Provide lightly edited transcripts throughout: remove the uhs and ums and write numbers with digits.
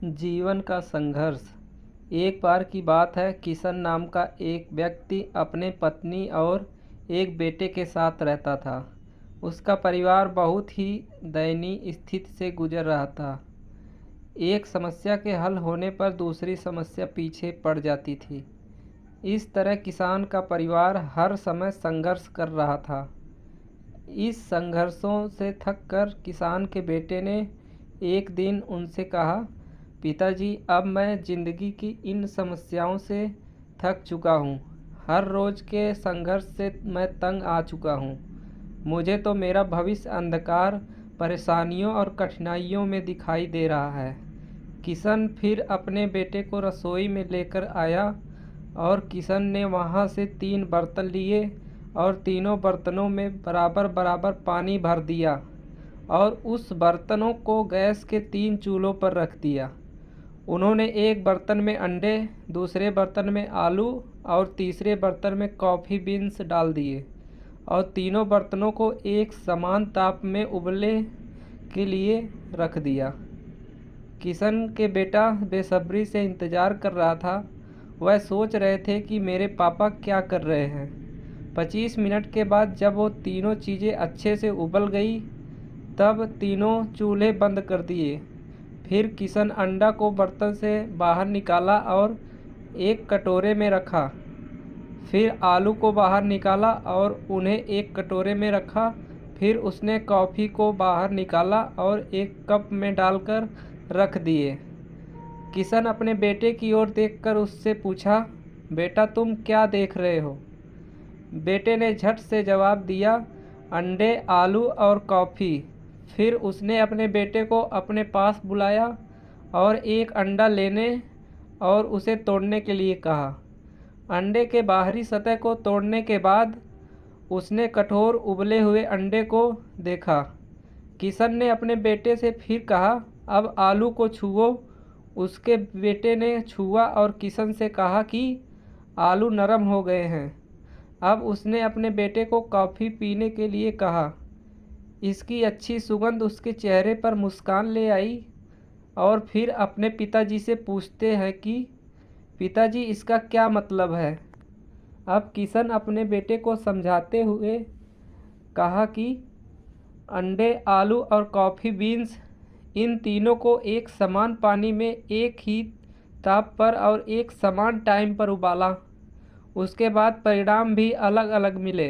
जीवन का संघर्ष। एक बार की बात है, किशन नाम का एक व्यक्ति अपने पत्नी और एक बेटे के साथ रहता था। उसका परिवार बहुत ही दयनीय स्थिति से गुजर रहा था। एक समस्या के हल होने पर दूसरी समस्या पीछे पड़ जाती थी। इस तरह किसान का परिवार हर समय संघर्ष कर रहा था। इस संघर्षों से थक कर किसान के बेटे ने एक दिन उनसे कहा, पिताजी, अब मैं ज़िंदगी की इन समस्याओं से थक चुका हूँ। हर रोज़ के संघर्ष से मैं तंग आ चुका हूँ। मुझे तो मेरा भविष्य अंधकार, परेशानियों और कठिनाइयों में दिखाई दे रहा है। किशन फिर अपने बेटे को रसोई में लेकर आया और किशन ने वहाँ से 3 बर्तन लिए और तीनों बर्तनों में बराबर बराबर पानी भर दिया और उस बर्तनों को गैस के 3 चूल्हों पर रख दिया। उन्होंने एक बर्तन में अंडे, दूसरे बर्तन में आलू और तीसरे बर्तन में कॉफ़ी बीन्स डाल दिए और तीनों बर्तनों को एक समान ताप में उबलने के लिए रख दिया। किशन के बेटा बेसब्री से इंतज़ार कर रहा था। वह सोच रहे थे कि मेरे पापा क्या कर रहे हैं। 25 मिनट के बाद जब वो तीनों चीज़ें अच्छे से उबल गई, तब तीनों चूल्हे बंद कर दिए। फिर किशन अंडा को बर्तन से बाहर निकाला और एक कटोरे में रखा। फिर आलू को बाहर निकाला और उन्हें एक कटोरे में रखा। फिर उसने कॉफ़ी को बाहर निकाला और एक कप में डालकर रख दिए। किशन अपने बेटे की ओर देखकर उससे पूछा, बेटा, तुम क्या देख रहे हो? बेटे ने झट से जवाब दिया, अंडे, आलू और कॉफ़ी। फिर उसने अपने बेटे को अपने पास बुलाया और एक अंडा लेने और उसे तोड़ने के लिए कहा। अंडे के बाहरी सतह को तोड़ने के बाद उसने कठोर उबले हुए अंडे को देखा। किशन ने अपने बेटे से फिर कहा, अब आलू को छुओ। उसके बेटे ने छुआ और किशन से कहा कि आलू नरम हो गए हैं। अब उसने अपने बेटे को कॉफ़ी पीने के लिए कहा। इसकी अच्छी सुगंध उसके चेहरे पर मुस्कान ले आई और फिर अपने पिताजी से पूछते हैं कि पिताजी, इसका क्या मतलब है? अब किशन अपने बेटे को समझाते हुए कहा कि अंडे, आलू और कॉफ़ी बीन्स, इन तीनों को एक समान पानी में एक ही ताप पर और एक समान टाइम पर उबाला। उसके बाद परिणाम भी अलग अलग मिले।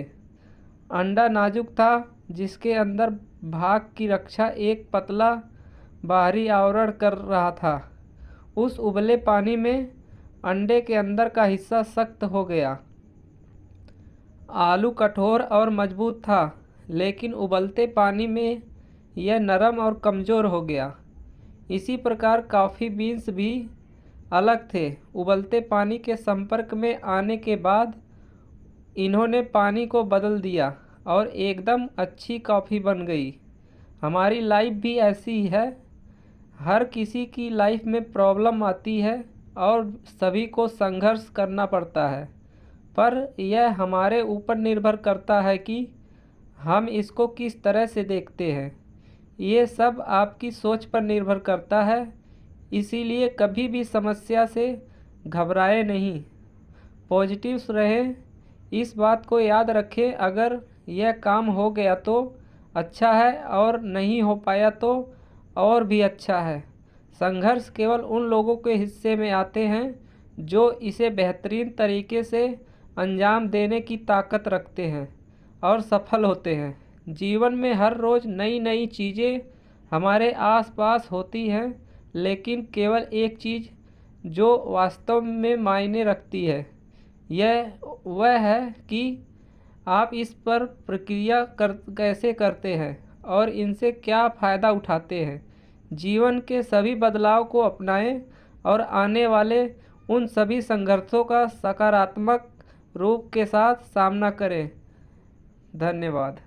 अंडा नाजुक था, जिसके अंदर भाग की रक्षा एक पतला बाहरी आवरण कर रहा था। उस उबले पानी में अंडे के अंदर का हिस्सा सख्त हो गया। आलू कठोर और मजबूत था, लेकिन उबलते पानी में यह नरम और कमज़ोर हो गया। इसी प्रकार कॉफ़ी बीन्स भी अलग थे। उबलते पानी के संपर्क में आने के बाद इन्होंने पानी को बदल दिया और एकदम अच्छी कॉफ़ी बन गई। हमारी लाइफ भी ऐसी ही है। हर किसी की लाइफ में प्रॉब्लम आती है और सभी को संघर्ष करना पड़ता है, पर यह हमारे ऊपर निर्भर करता है कि हम इसको किस तरह से देखते हैं। ये सब आपकी सोच पर निर्भर करता है। इसीलिए कभी भी समस्या से घबराए नहीं, पॉजिटिव रहें। इस बात को याद रखें, अगर यह काम हो गया तो अच्छा है और नहीं हो पाया तो और भी अच्छा है। संघर्ष केवल उन लोगों के हिस्से में आते हैं जो इसे बेहतरीन तरीके से अंजाम देने की ताकत रखते हैं और सफल होते हैं। जीवन में हर रोज़ नई नई चीज़ें हमारे आसपास होती हैं, लेकिन केवल एक चीज़ जो वास्तव में मायने रखती है, यह वह है कि आप इस पर प्रक्रिया कैसे करते हैं और इनसे क्या फ़ायदा उठाते हैं। जीवन के सभी बदलाव को अपनाएं और आने वाले उन सभी संघर्षों का सकारात्मक रूप के साथ सामना करें। धन्यवाद।